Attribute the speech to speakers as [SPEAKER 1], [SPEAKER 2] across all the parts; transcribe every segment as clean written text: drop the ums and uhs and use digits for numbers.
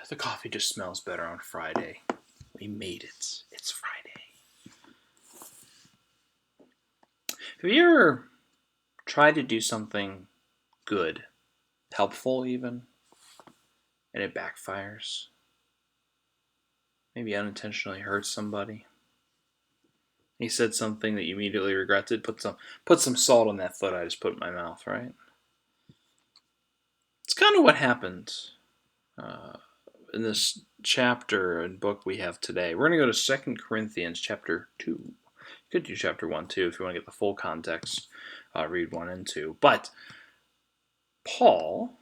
[SPEAKER 1] The coffee just smells better on Friday. We made it. It's Friday. Have you ever tried to do something good, helpful even, and it backfires? Maybe unintentionally hurts somebody. He said something that you immediately regretted. Put some salt on that foot I just put in my mouth, right? It's kind of what happened in this chapter and book we have today. We're going to go to 2 Corinthians chapter 2. You could do chapter 1 too if you want to get the full context. Read 1 and 2. But Paul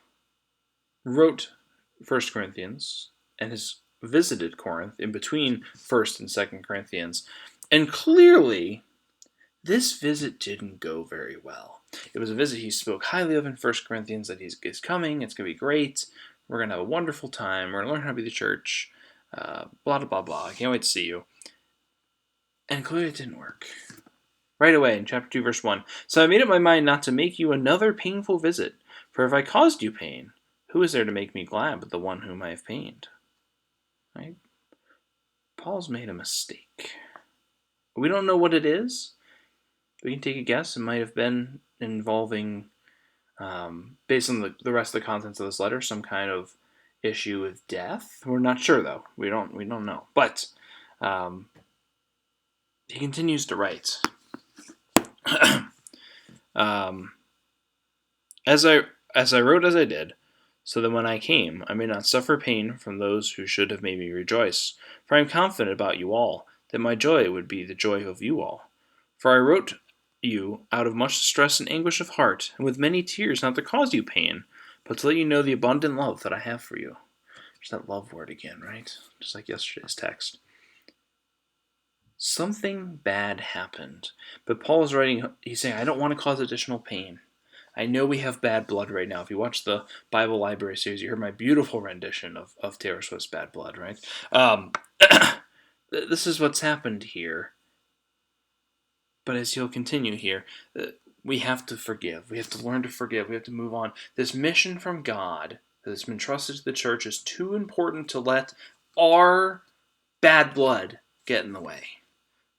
[SPEAKER 1] wrote 1 Corinthians and has visited Corinth in between 1st and 2nd Corinthians. And clearly, this visit didn't go very well. It was a visit he spoke highly of in 1 Corinthians, that he's coming, it's going to be great, we're going to have a wonderful time, we're going to learn how to be the church, blah, blah, blah, blah, I can't wait to see you. And clearly it didn't work. Right away in chapter 2, verse 1. So I made up my mind not to make you another painful visit, for if I caused you pain, who is there to make me glad but the one whom I have pained? Right? Paul's made a mistake. We don't know what it is. We can take a guess. It might have been involving, based on the rest of the contents of this letter, some kind of issue with death. We're not sure though. We don't know. But he continues to write. As I wrote as I did, so that when I came, I may not suffer pain from those who should have made me rejoice. For I am confident about you all, that my joy would be the joy of you all. For I wrote you out of much distress and anguish of heart, and with many tears, not to cause you pain, but to let you know the abundant love that I have for you. There's that love word again, right? Just like yesterday's text. Something bad happened, but Paul is writing, he's saying, I don't want to cause additional pain. I know we have bad blood right now. If you watch the Bible Library series, you heard my beautiful rendition of Taylor Swift's Bad Blood, right? This is what's happened here. But as he'll continue here, we have to forgive. We have to learn to forgive. We have to move on. This mission from God that has been trusted to the church is too important to let our bad blood get in the way.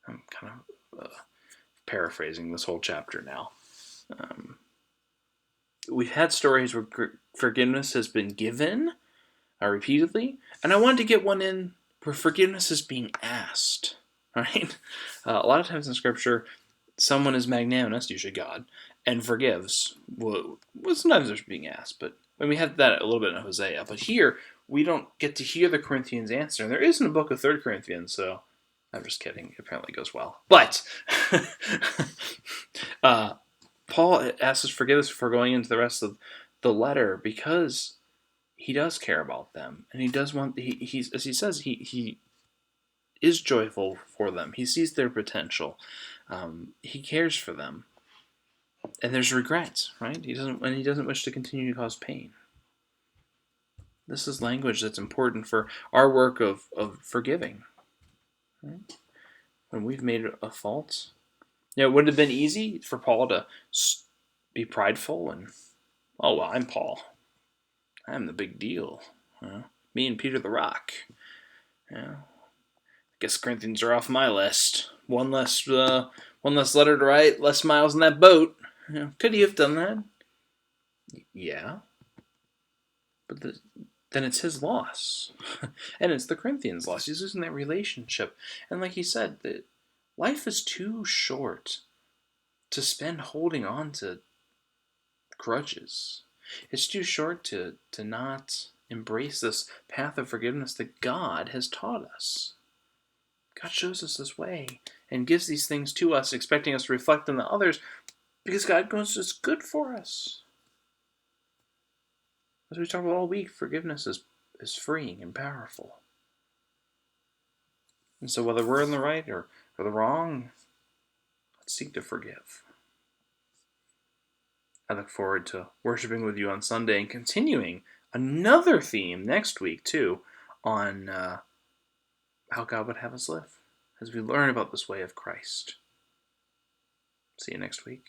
[SPEAKER 1] I'm kind of paraphrasing this whole chapter now. We've had stories where forgiveness has been given repeatedly, and I wanted to get one in where forgiveness is being asked, right? A lot of times in Scripture, someone is magnanimous, usually God, and forgives. Well, sometimes there's being asked, but we have that a little bit in Hosea. But here, we don't get to hear the Corinthians' answer, and there isn't a book of 3 Corinthians, so I'm just kidding. It apparently goes well. But Paul asks forgiveness before going into the rest of the letter because he does care about them, and he does want. He's as he says he is joyful for them. He sees their potential. He cares for them, and there's regrets, right? He doesn't wish to continue to cause pain. This is language that's important for our work of forgiving. Right? When we've made a fault. It would have been easy for Paul to be prideful and, oh, well, I'm Paul. I'm the big deal. Me and Peter the Rock. I guess Corinthians are off my list. One less letter to write, less miles in that boat. Could he have done that? Yeah. But then it's his loss. And it's the Corinthians' loss. He's losing that relationship. And like he said, life is too short to spend holding on to grudges. It's too short to not embrace this path of forgiveness that God has taught us. God shows us this way and gives these things to us, expecting us to reflect on the others, because God knows it's good for us. As we talk about all week, forgiveness is freeing and powerful. And so whether we're in the right or the wrong, let's seek to forgive. I look forward to worshiping with you on Sunday and continuing another theme next week, too, on how God would have us live as we learn about this way of Christ. See you next week.